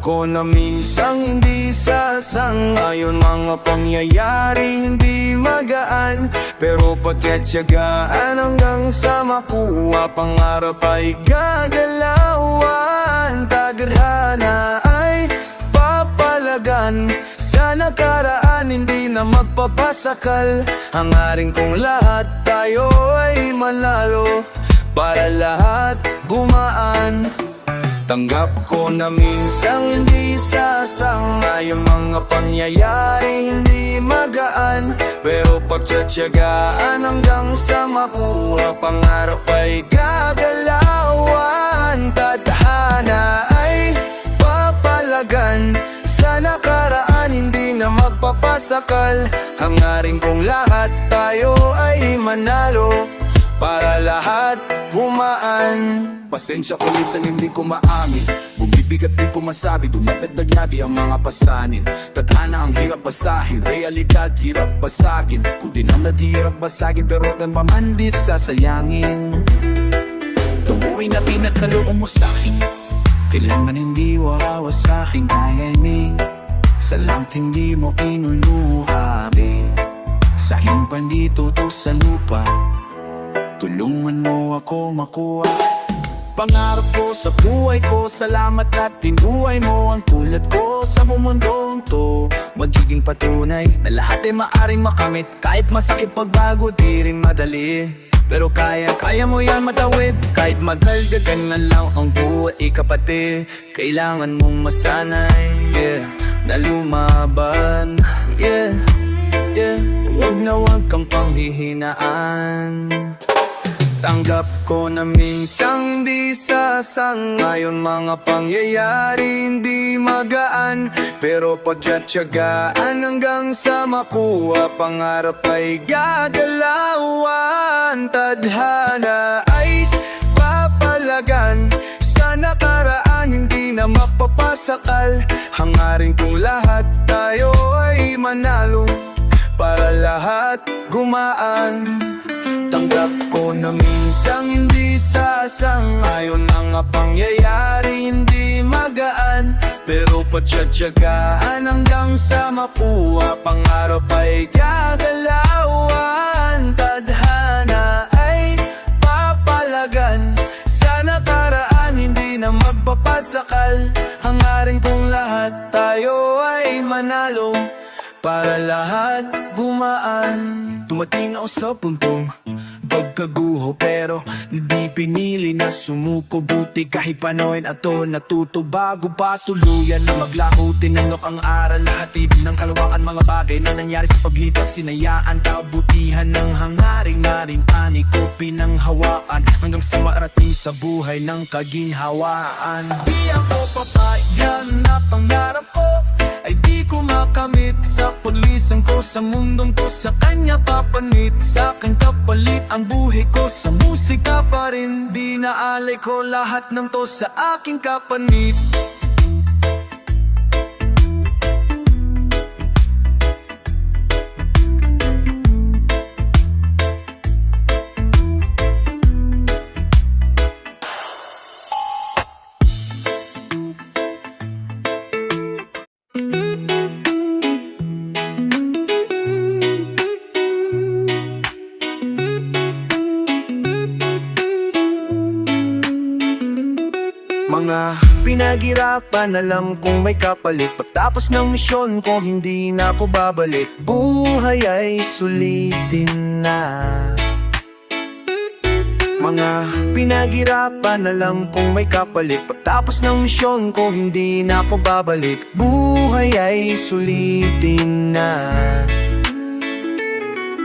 ko na minsang hindi sasang-ayon. Mga pangyayari hindi magaan, pero pagtiyatsagaan hanggang sa makuha. Pangarap ay gagalawan, tadhana ay papalagan. Sa nakaraan hindi na magpapasakal. Hangarin kong lahat tayo ay manalo, para lahat gumaan. Tanggap ko na minsang hindi sasang-ayon. Mga pangyayari hindi magaan, pero pagtiyatsagaan hanggang sa makuha. Pangarap ay gagalawan, tadhana ay papalagan. Sa nakaraan hindi na magpapasakal. Hangarin kong lahat tayo ay manalo, para lahat gumaan. Pasensya ko minsan hindi ko maamin, bumibigat di ko masabi, dumadagdag lagi ang mga pasanin. Tadhana ang hirap basahin, realidad hirap basagin. Kung di naman hirap basagin, pero gan pa man di sasayangin. Tumuwi na pinagkaloob mo sa'kin, kailangan hindi wawa sa'king kayanin. Salamat hindi mo inuluhabi, sa himpan dito to sa lupa. Tulungan mo ako makuha pangarap ko sa buhay ko. Salamat at tinuhay mo ang tulad ko sa mundong to. Magiging patunay na lahat ay maaring makamit. Kahit masakit pagbago di rin madali, pero kaya mo yan matawid. Kahit magalgagan na lang ang buhay kapatid, kailangan mong masanay, na lumaban, Huwag na huwag kang panghihinaan. Tanggap ko na minsang hindi sasang-ayon. Mga pangyayari hindi magaan, pero pagtiyatsagaan hanggang sa makuha. Pangarap ay gagalawan, tadhana ay papalagan. Sa nakaraan hindi na mapapasakal. Hangarin kong lahat tayo ay manalo, para lahat gumaan. Tanggap ko na minsang hindi sasang-ayon. Mga pangyayari hindi magaan, pero pagtiyatsagaan hanggang sa makuha. Pangarap ay gagalawan, tadhana ay papalagan. Sa nakaraan hindi na magpapasakal. Hangarin kong lahat tayo ay manalo, para lahat gumaan. Dumating ako sa puntong pagkaguho, pero hindi pinili na sumuko. Buti kahit panoin ato natuto, bago pa tuluyan na maglaho. Tinanok ang aral, lahatid ng kalawakan. Mga bagay na nangyari sa paglipas, sinayaan. Kabutihan ng hangaring narintani ko pinanghawakan, hanggang sa marating sa buhay ng kaginhawaan. Di ako papayag na pangarap ko ay di ko makamit. Sa pulisan ko sa mundong to, sa kanya papanit. Sa akin kapalit ang buhay ko, sa musika pa rin. Di naalay ko lahat ng to sa aking kapanit. Mga pinaghirapan, alam kong may kapalit. Pagtapos ng misyon ko, hindi na ako babalik. Buhay ay sulitin na. Mga pinaghirapan, alam kong may kapalit. Pagtapos ng misyon ko, hindi na ako babalik. Buhay ay sulitin na.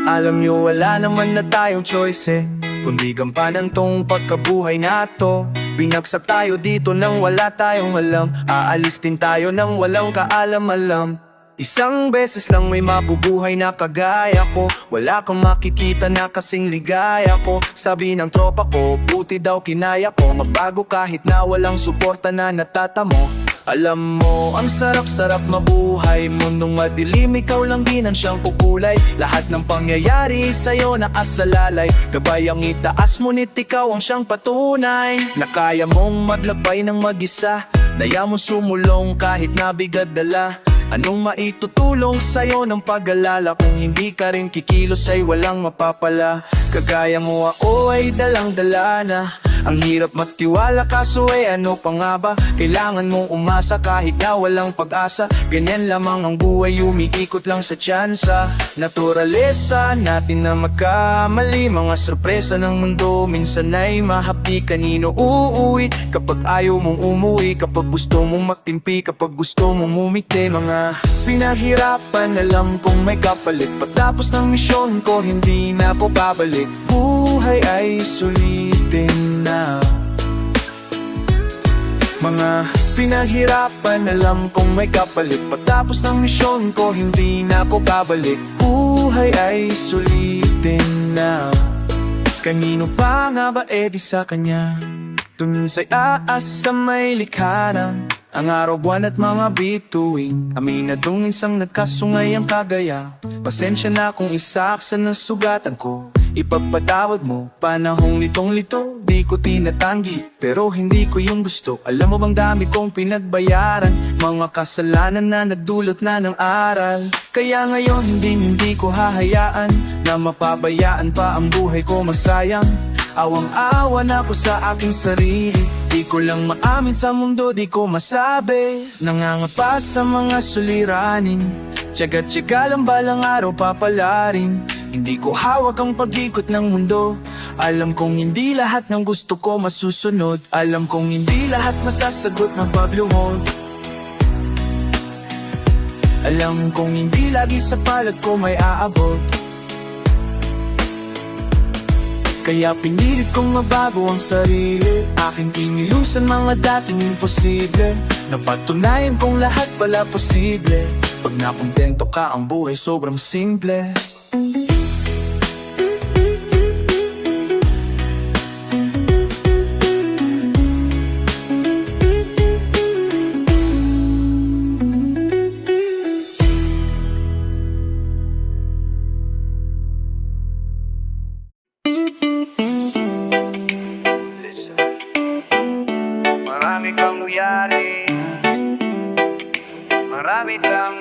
Alam nyo, wala naman na tayong choice kundi gampanan tong pagkabuhay na to. Binagsak tayo dito nang wala tayong alam. Aalis din tayo nang walang kaalam-alam. Isang beses lang may mabubuhay na kagaya ko. Wala kang makikita na kasing ligaya ko. Sabi ng tropa ko, buti daw kinaya ko. Magbago kahit na walang suporta na natatamo. Alam mo, ang sarap-sarap mabuhay. Mundong madilim, ikaw lang din ang siyang kukulay. Lahat ng pangyayari sa'yo nakasalalay. Gabay ang itaas, ngunit ikaw ang siyang patunay na kaya mong maglakbay ng mag-isa. Daya mo sumulong kahit nabigat dala. Anong maitutulong sa'yo ng pag-alala? Kung hindi ka rin kikilos ay walang mapapala. Kagaya mo ako ay dalang-dala na. Ang hirap magtiwala kaso ano pa nga ba? Kailangan mong umasa kahit na walang pag-asa. Ganyan lamang ang buhay, umiikot lang sa tsansa. Naturalesa natin na magkamali. Mga sorpresa ng mundo minsan ay mahapdi. Kanino uuwi kapag ayaw mong umuwi? Kapag gusto mong magtimpi, kapag gusto mong umiti. Mga pinahirapan, alam kong may kapalit. Pagtapos ng misyon ko, hindi na po babalik. Buhay ay sulitin na. Mga pinahirapan, alam kong may kapalit. Pagtapos ng misyon ko, hindi na po babalik. Buhay ay sulitin na. Kanino pa nga ba di sa kanya? Tumingin sa'y aas sa may likha ng ang araw, buwan at mga bituin. Aminadong minsang nagkasungay ang kagaya. Pasensya na kung isaksan ng sugatan ko. Ipagpatawad mo, panahong litong-lito. Di ko tinatanggi, pero hindi ko yung gusto. Alam mo bang dami kong pinagbayaran, mga kasalanan na nagdulot na ng aral. Kaya ngayon hindi ko hahayaan na mapabayaan pa ang buhay ko masayang. Awang-awa na ako sa aking sarili. Di ko lang maamin sa mundo, di ko masabi. Nangangapa sa mga suliranin. Tiyaga-tiyaga lang balang araw papalarin. Hindi ko hawak ang pag-ikot ng mundo. Alam kong hindi lahat ng gusto ko masusunod. Alam kong hindi lahat masasagot ng pagluhod. Alam kong hindi lagi sa palad ko may aabot. Kaya pinilit kong mabago ang sarili. Aking kinilusan mga dating imposible. Napatunayan kong lahat pala posible. Pag nakontento ka, ang buhay sobrang simple. Marami kang uyari, marami kang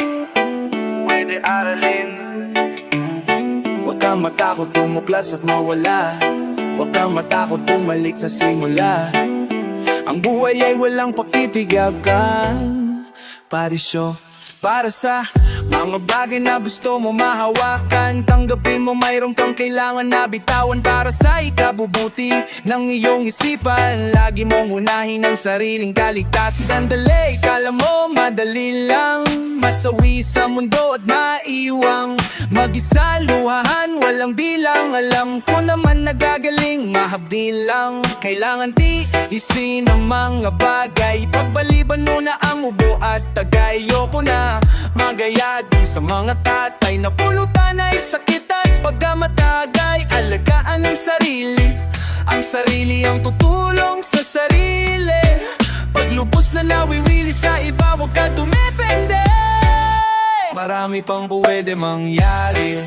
pwede aralin. Huwag kang matakot tumuklas at mawala. Huwag kang matakot bumalik sa simula. Ang buhay ay walang papitigagan. Parisyo para sa mga bagay na gusto mo mahawakan. Tanggapin mo mayroon kang kailangan na bitawan para sa ikabubuti ng iyong isipan. Lagi mong unahin ang sariling kaligtasan. Sandali, kala mo madali lang masawi sa mundo at maiwang mag-isa luhahan, walang bilang. Alam ko naman nagagaling, mahabdi lang. Kailangan tiisin ang mga bagay. Pagbaliban muna ang ubo at tagay. Ayoko na magaya din sa mga tatay na pulutan ay sakit at pagkamatagay. Alagaan ang sarili. Ang sarili ang tutulong sa sarili. Paglubos na nawiwili sa iba, huwag ka dumepende. Marami pang pwede mangyari,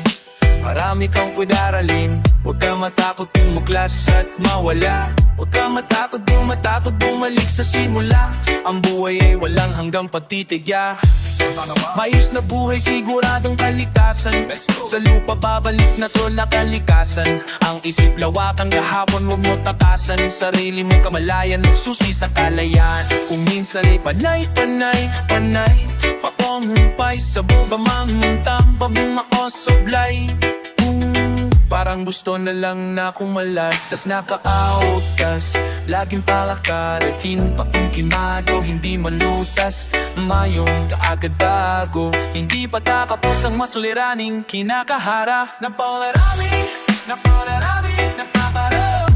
marami kang pwede aralin. Huwag kang matakot tumuklas at mawala. Huwag kang matakot bumalik sa simula. Ang buhay ay walang hanggang patitigya. Mayos na buhay, siguradong kaligtasan. Sa lupa babalik na tol na kalikasan. Ang isip lawakan, kahapon huwag mo takasan. Sarili mo kamalayan, susi sa kalayan. Kung minsan ay panay pakongumpay sa buba mangmuntang pabung ako soblay. Parang gusto na lang na akong malas, tas naka-outcast. Laging palakaratin, pakingkimado, hindi malutas. Mayong kaagad bago, hindi pa takapos ang masuliraning kinakahara. Napalarami, napalarami, napaparo.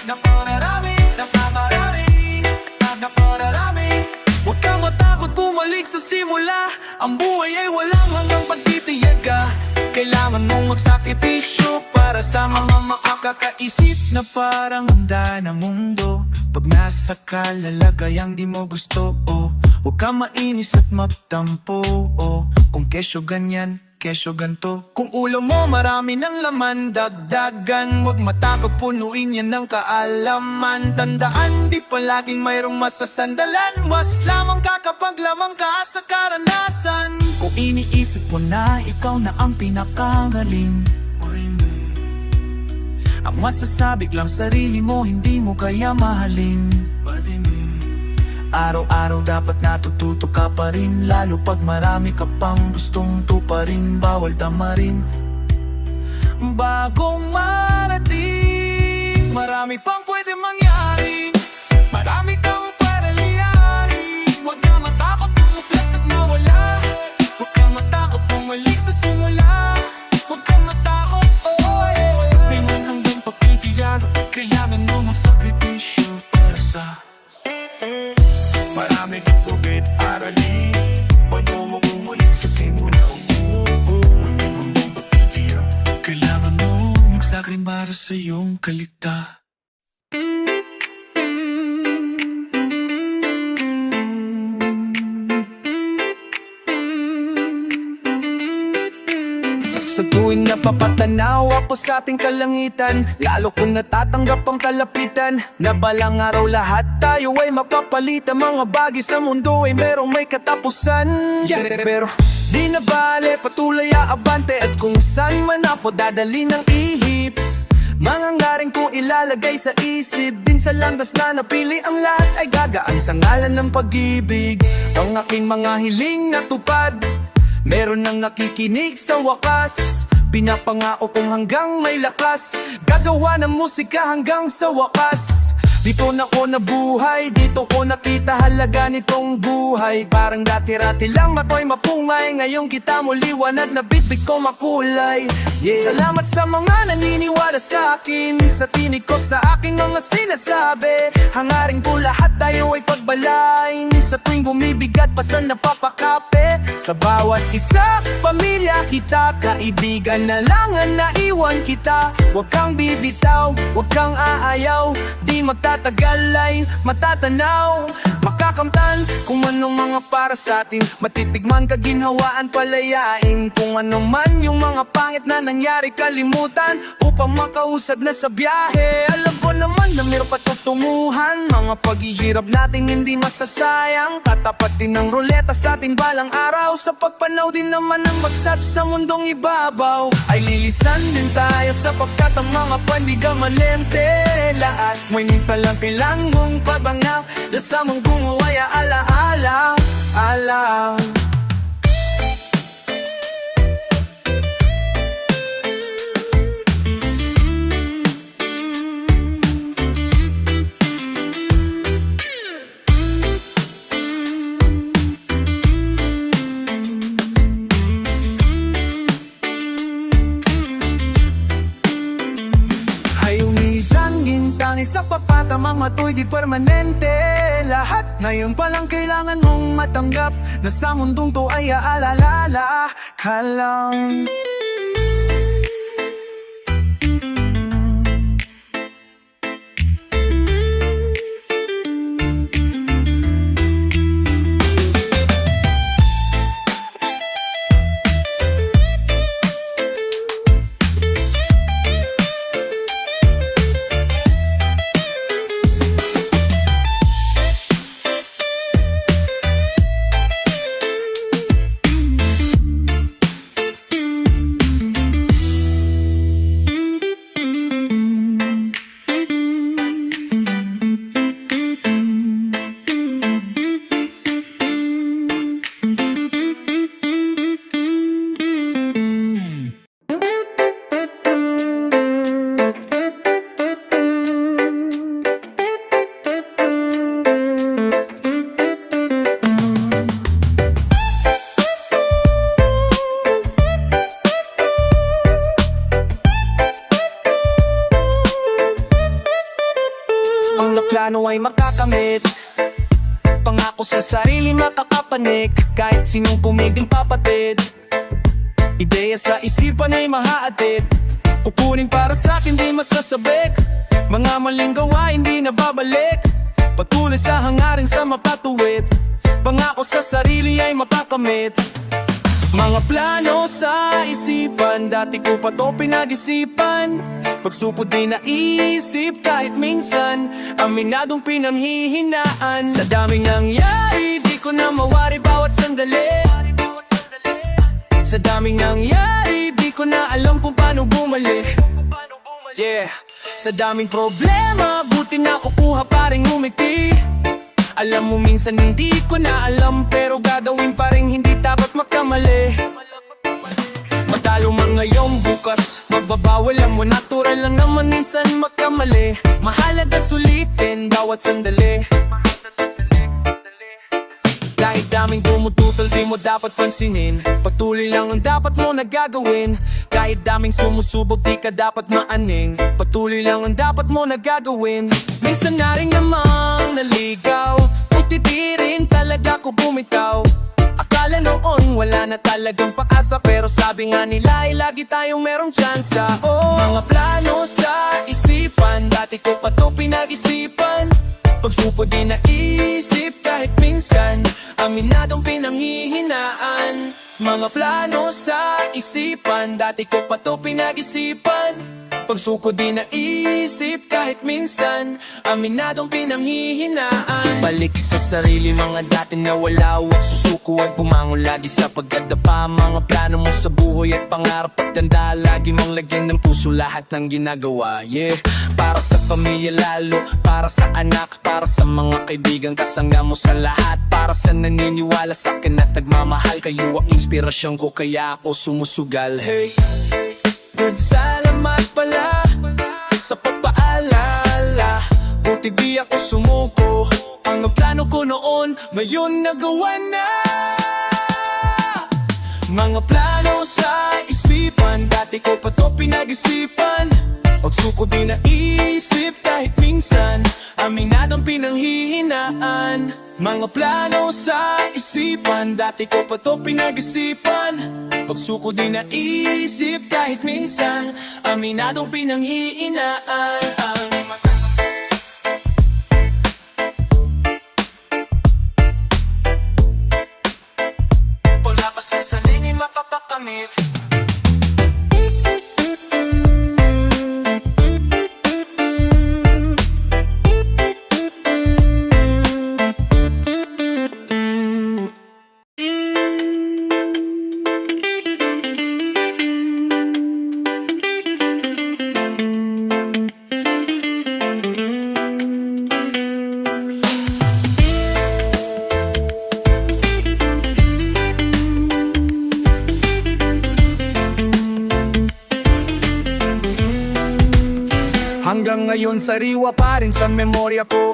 Napalarami, napaparami, napalarami. Huwag kang matakot bumalik sa simula. Ang buhay ay walang hanggang pagtitiyaga. Kailangan mong magsakripisyo para sa mga makakaisip na parang handa ng mundo. Pag nasa kalalagayang di mo gusto, huwag kang mainis at magtampo. Kung kesyo ganyan, kesyo ganto. Kung ulo mo marami ng laman, dagdagan. Huwag matakot, punuin yan ng kaalaman. Tandaan, di palaging mayroong masasandalan. Was lamang ka kapag lamang ka sa karanasan. Kung iniisip mo na ikaw na ang pinakagaling, ang masasabi lang sarili mo, hindi mo kaya mahalin. Araw-araw dapat natututo ka pa rin, lalo pag marami ka pang gustong tuparin. Bawal tamarin bagong marating. Marami pang pwede mangyari, marami kang pwede liyarin. Huwag kang matakot tumuklas at mawala, huwag kang matakot bumalik sa simula. Huwag kang matakot, di man hanggang pagbibigyan, kailangan mo magsakripisyo para sa marami kang tubig aralin. Paano mo bumalik sa simula? Kailangan mo magsakrin para sa iyong kaligtasan. Sa tuwing napapatanaw ako sa ating kalangitan, lalo kong natatanggap ang kalapitan, na balang araw lahat tayo ay mapapalitan. Mga bagay sa mundo ay merong may katapusan, pero di na bale, patuloy aabante. At kung saan man ako dadali ng ihip, manganggaring kong ilalagay sa isip. Din sa landas na napili, ang lahat ay gagaan sa ngalan ng pag-ibig. Ang aking mga hiling natupad, meron nang nakikinig sa wakas. Pinapangako kong hanggang may lakas, gagawa ng musika hanggang sa wakas. Dito na ko nabuhay, dito ko nakita halaga nitong buhay. Parang dati-rati lang ako'y mapungay, ngayong kita mo liwanag na bitbit ko makulay. Salamat sa mga naniniwala sa akin, sa tinig ko sa aking mga sinasabi. Hangaring ko lahat tayo ay pagbalain, sa tuwing bumibigat pa sa napapakape. Sa bawat isa, pamilya kita, kaibigan na lang ang naiwan kita. Huwag kang bibitaw, huwag kang aayaw, di magtatagal ay matatanaw. Makakamtan kung anong mga para sa atin, matitigman kaginhawaan palayain. Kung ano man yung mga pangit na nangyari, kalimutan upang makausad na sa biyahe. Alam ko naman na meron patutunguhan, mga paghihirap natin hindi masasayang. Tatapat din ng ruleta sa ating balang araw, sa pagpanaw din naman ng bagsat sa mundong ibabaw. Ay lilisan din tayo sapagkat ang mga pandiga malente. Lahat may palang kailang mong pabangaw, nasamang gumuwaya alaala, ala. Sa papatamang mato'y di permanente. Lahat ngayon palang kailangan mong matanggap, na sa mundong to ay aalala ka lang. Plano ay makakamit, pangako sa sarili makakapanik. Kahit sinong pumiging papatid, ideya sa isipan ay mahaatid. Kukunin para sa'kin di masasabik, mga maling gawa hindi na babalik. Patuloy sa hangarin sa mapatuwid, pangako sa sarili ay makakamit. Mga plano sa isipan, dati ko pa to pinag-isipan. Pagsupod di naisip kahit minsan, aminadong pinanghihinaan. Sa daming nangyari, di ko na mawari bawat sandali. Sa daming nangyari, di ko na alam kung paano bumalik. Yeah, sa daming problema, buti na kukuha pa rin umiti. Alam mo minsan hindi ko na alam, pero gagawin pa rin hindi dapat magkamali. Matalo man ngayon, bukas magbabawal lang mo, natural lang naman minsan magkamali. Mahalaga sulitin bawat sandali. Kahit daming tumututol, di mo dapat pansinin. Patuloy lang ang dapat mo nagagawin. Kahit daming sumusubok, di ka dapat maaning. Patuloy lang ang dapat mo nagagawin. Minsan na rin namang naligaw, titirin talaga ko bumitaw. Akala noon wala na talagang pag-asa, pero sabi nga nila ay lagi tayong merong tsansa. Mga plano sa isipan, dati ko pa to pinag-isipan. Pagsupod di naisip kahit minsan, aminadong pinanghihinaan. Mga plano sa isipan, dati ko pa to pinag-isipan. Pagsukod di naisip kahit minsan, aminadong pinanghihinaan. Balik sa sarili, mga dati na wala, huwag susuko at pumangon lagi sa pagkadapa. Mga plano mo sa buhay at pangarap at tanda, lagi mong lagyan ng puso lahat ng ginagawa. Yeah, para sa pamilya lalo, para sa anak, para sa mga kaibigan, kasangga mo sa lahat. Para sa naniniwala sa akin at nagmamahal, kayo ang inspirasyon ko, kaya ako sumusugal. Hey, good, salamat pala sa pagpaalala. Buti di ako sumuko, ang plano ko noon ngayon nagawa na. Mga plano sa isipan, dati ko pa to pinag-isipan. Pagsuko di naisip kahit minsan, aminadong pinanghihinaan. Mga plano sa isipan, dati ko pa to pinag-isipan. Pagsuko di naisip kahit minsan, aminadong pinanghihinaan. Palapas sa salini matatakangit. Hanggang ngayon sariwa pa rin sa memorya ko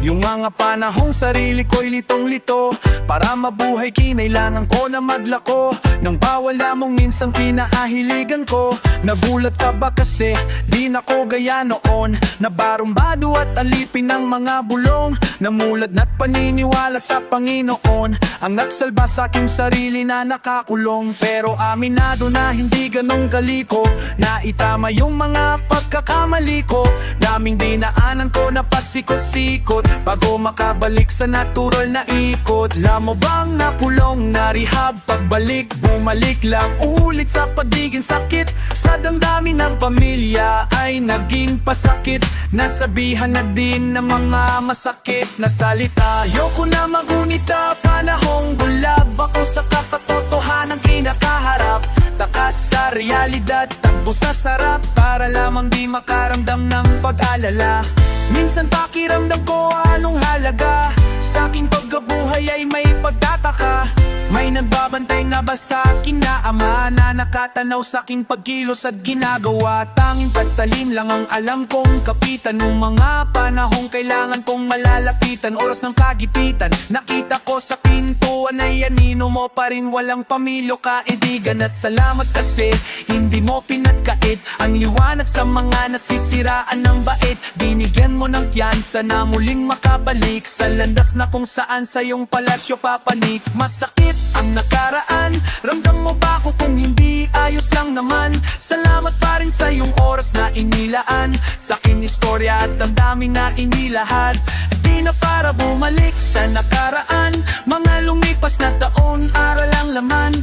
yung mga panahong sarili ko'y litong-lito. Para mabuhay kinailangan ko na maglako ng bawal lamang minsang pinaahiligan ko. Nagulat ka ba kasi di na ko gaya noon, nabarumbado at alipin ng mga bulong. Namulad na't paniniwala sa Panginoon ang nagsalba sa aking sarili na nakakulong. Pero aminado na hindi ganong galiko, na itama yung mga pagkakamali ko. Daming dinaanan ko na pasikot-sikot bago makabalik sa natural na ikot. Alam mo bang nakulong, na-rehab, pagbalik, bumalik lang ulit sa pagiging sakit. Sa damdamin ng pamilya ay naging pasakit. Nasabihan na din ng mga masakit na salita. Ayoko na magunita, panahong bulag ako sa katotohanan kinakaharap. Takas sa realidad, takbo sa sarap, para lamang di makaramdam ng pag-alala. Minsan pakiramdam ko anong halaga, sa aking pagkabuhay ay may pagtataka. May nagbabantay nga ba sa akin na ama, na nakatanaw sa aking pagkilos at ginagawa? Tanging pagtalim lang ang alam kong kapitan, nung mga panahong kailangan kong malalapitan. Oras ng kagipitan, nakita ko sa pintuan ay anino mo pa rin, walang pamilyo, kaibigan. At salamat kasi hindi mo pinatkait ang liwanag sa mga nasisiraan ng bait. Binigyan mo ng tiyansa na muling makabalik sa landas na kung saan sa iyong palasyo papanik. Masakit ang nakaraan, ramdam mo ba ako kung hindi ayos lang naman? Salamat pa rin sa iyong oras na inilaan sa akin istorya at damdamin na inilahad. Di na para bumalik sa nakaraan, mga lumipas na taon, aral ang laman.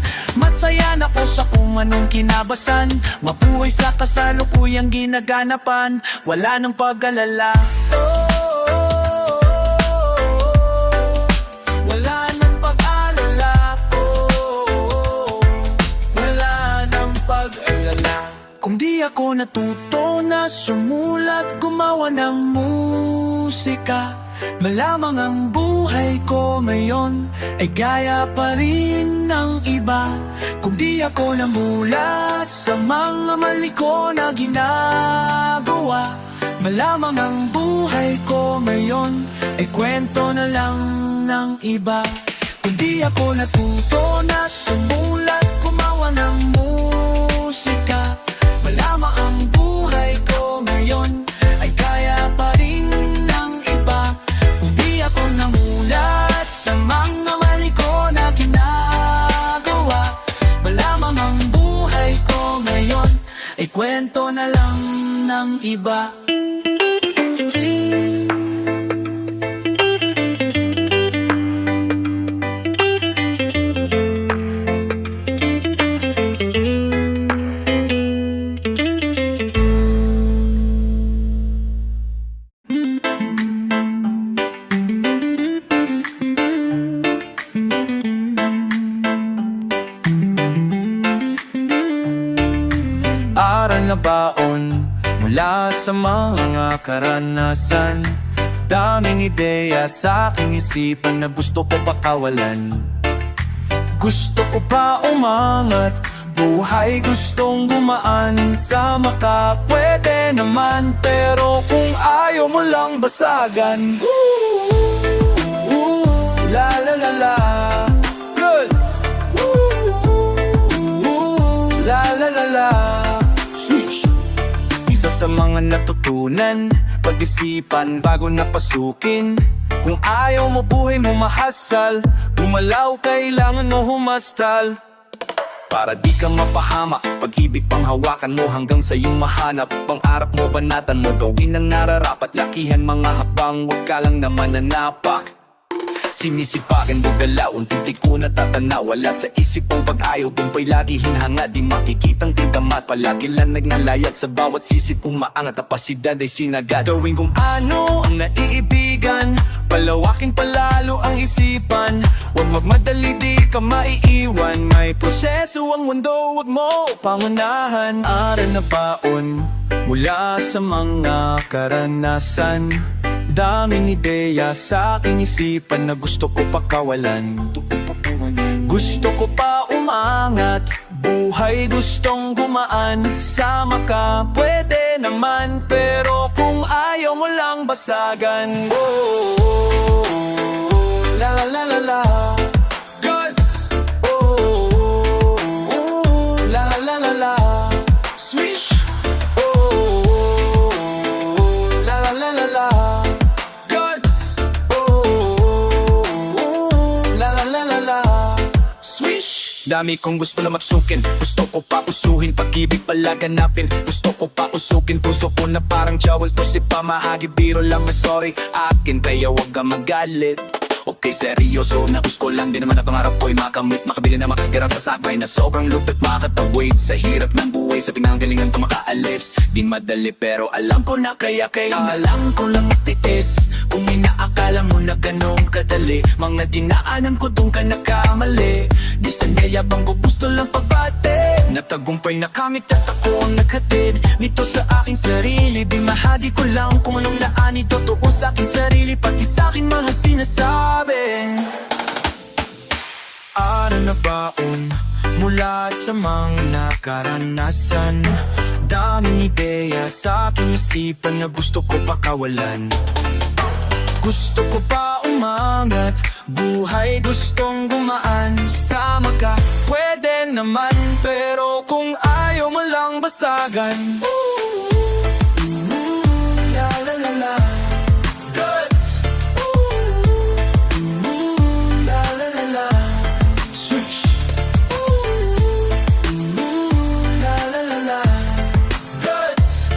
Masaya na ko sa kung anong kinabasan, mabuhay sa kasalukuyang ginaganapan, wala nang pag-alala. Wala nang pag-alala. Wala nang pag-alala. Kung di ako natuto na sumulat, gumawa ng musika, malamang ang buhay ko ngayon ay gaya pa rin ng iba. Kung di ako namulat sa mga mali ko na ginagawa, malamang ang buhay ko ngayon ay kwento na lang ng iba. Kung di ako natuto na sumulat, gumawa ng musika, malamang ang buhay ko ngayon ay kaya pa rin ng iba. Kung di ako namulat sa mga mali ko na ginagawa, malamang ang buhay ko ngayon ay kwento na lang ng iba. Aral na baon mula sa mga karanasan, daming ideya sa aking isipan na gusto ko pakawalan. Gusto ko pa umangat, buhay gustong gumaan, sama ka pwede naman, pero kung ayaw mo lang basagan. La la la la, goods. La la la la. Isa sa mga natutunan, pag-isipan bago napasukin. Kung ayaw mo buhay mo mahasal, gumalaw kailangan mo humastal. Para di ka mapahama, pag-ibig pang hawakan mo hanggang sa iyong mahanap. Pangarap mo banatan mo, gawin ang nararapat, lakihan mga habang huwag ka lang naman nanapak. Sinisipagan mo galaw, titig ko natatanaw, wala sa isip kong pag-ayaw, tumpay lagi hinhanga, di makikitang tintamat, palagi lang nagnalayag sa bawat sisip kong maangat, apasidad ay sinagad. Gawin kung ano ang naiibigan, palawaking palalo ang isipan, huwag magmadali di ka maiiwan, may proseso ang mundo, huwag mo pangunahan. Aral na baon mula sa mga karanasan, daming ideya sa aking isipan na gusto ko pakawalan. Gusto ko pa umangat, buhay gustong gumaan, sama ka pwede naman, pero kung ayaw mo lang basagan. La la la la la, goods. La la la la la, swish. La la la la la, dami kong gusto na mapsukin, gusto ko pa usuhin, pag-ibig pala ganapin. Gusto ko pa usukin, puso ko na parang jowls, no si pamahagi, biro lang na sorry akin, kaya wag ka magalit. Okay, seryoso, na gusto lang din naman na pangarap ko'y makamit, makabili na makagirap sa sakbay na sobrang lupit, makatawid sa hirap ng buhay, sa pinanggalingan ko makaalis. Di madali pero alam ko na kaya alam ko lang tiis. Kung inaakala mo na ganun kadali, mga dinaanan ko dun ka nakamali. Di sanay yabang ko gusto lang pagbate, natagumpay na kamit at ako ang naghatid nito sa aking sarili. Di mahadi ko lang kung anong naani, totoo sa aking sarili, pati sa aking mga sinasabi. Aral na baon mula sa mga karanasan, daming ideya sa aking isipan na gusto ko pakawalan. Gusto ko pa umangat, buhay gustong gumaan, sama ka pwede naman, pero kung ayaw mo lang basagan. La la la la, goods. La la la la, swish. La la la la, goods.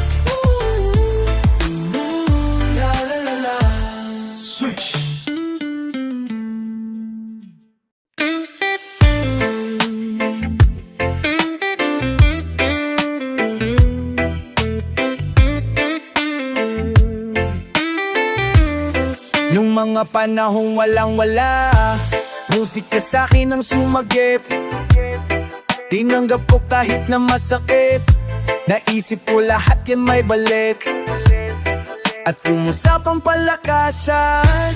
La la la la, swish. mga panahong walang-wala, musika sa'kin ang sumagip. Tinanggap ko kahit na masakit, naisip ko lahat yan may balik. At kung usapang palakasan,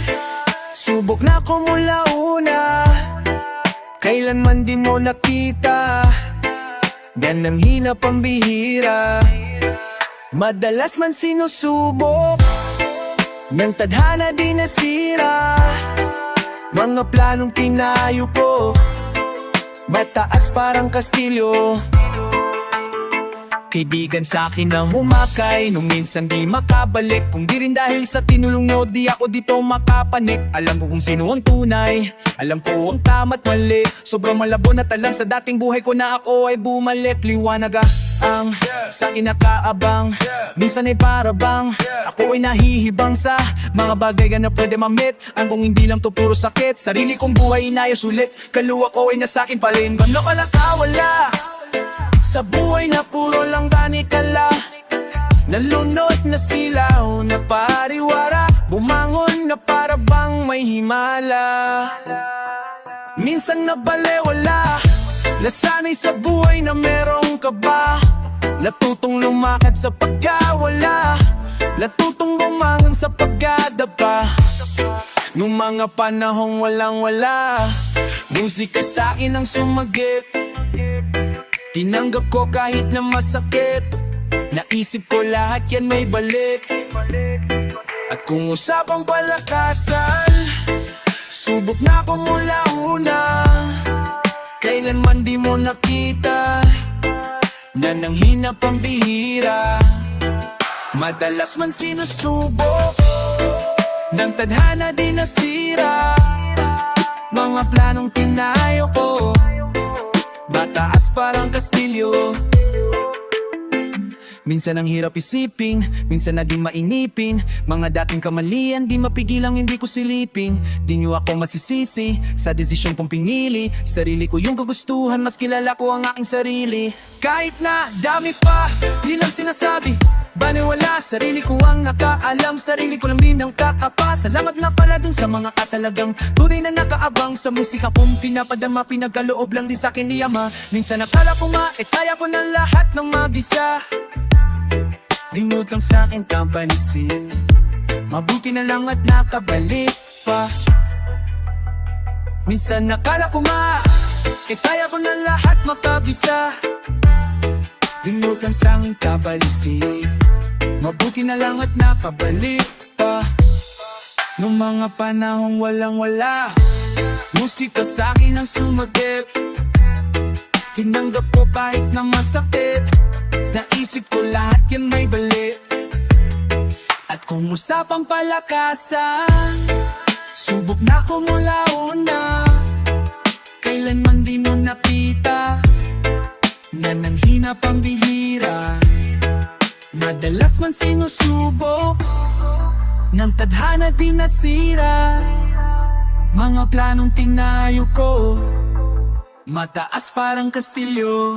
subok na ko mula una. Kailanman di mo nakita, yan ang hina pambihira. Madalas man sinusubok, ng tadhana di nasira. Mga planong tinayo ko, mataas parang kastilyo. Kaibigan sa'kin ang umakay, nung minsan di makabalik. Kung di rin dahil sa tinulong nyo, di ako dito makapanik. Alam ko kung sino ang tunay, alam ko ang tama't mali. Sobrang malabo na talang sa dating buhay ko na ako ay bumalik. Liwanag ang sa'kin nakaabang, minsan ay parabang ako ay nahihibang sa mga bagay na pwede mamit. Ang kung hindi lang to puro sakit, sarili kong buhay inayos ulit. Kaluwa ko ay nasakin pa rin, gano ka nakawala sa buhay na puro lang tanikala. Nalunod na silaw na pariwara, bumangon na para bang may himala. Minsan nabalewala, nasanay sa buhay na merong kaba. Natutong lumakad sa pagkawala, natutong bumangon sa pagkadapa. Nung mga panahong walang-wala, musika sa'kin ang sumagip. Tinanggap ko kahit na masakit, naisip ko lahat yan may balik. At kung usapang palakasan, subok na ko mula una. Kailanman di mo nakita, na nang hina pambihira. Madalas man sinusubok, ng tadhana di nasira. Mga planong tinayo ko, mataas parang kastilyo. Minsan ang hirap isipin, minsan na di mainipin. Mga dating kamalian, di mapigilang hindi ko silipin. Di nyo ako masisisi sa desisyon kong pinili. Sarili ko yung kagustuhan, mas kilala ko ang aking sarili. Kahit na dami pa, yun ang sinasabi, baniwala, sarili ko ang nakaalam. Sarili ko lang din ang kakapa. Salamat nga pala dun sa mga katalagang tunay na nakaabang sa musika kong pinapadama. Pinagkaloob lang din sa'kin ni Ama. Minsan nakala ko nga, kaya ko na lahat ng mag-isa. Dinod lang sa'kin kampanisin, mabuti na lang at nakabalik pa. Minsan nakala ko nga, kaya ko na lahat makabisa. Dinod lang sa'kin kabalisin, mabuti na lang at nakabalik pa. Nung mga panahong walang-wala, musika sa'kin ang sumagip. Tinanggap ko kahit na masakit, naisip ko lahat yan may balik. At kung usapang palakasan, subok na ko mula una. Kailanman di mo nakita, na nang hina pambihira. Madalas man sinusubok, ng tadhana di nasira. Mga planong tinayo ko, mataas parang kastilyo.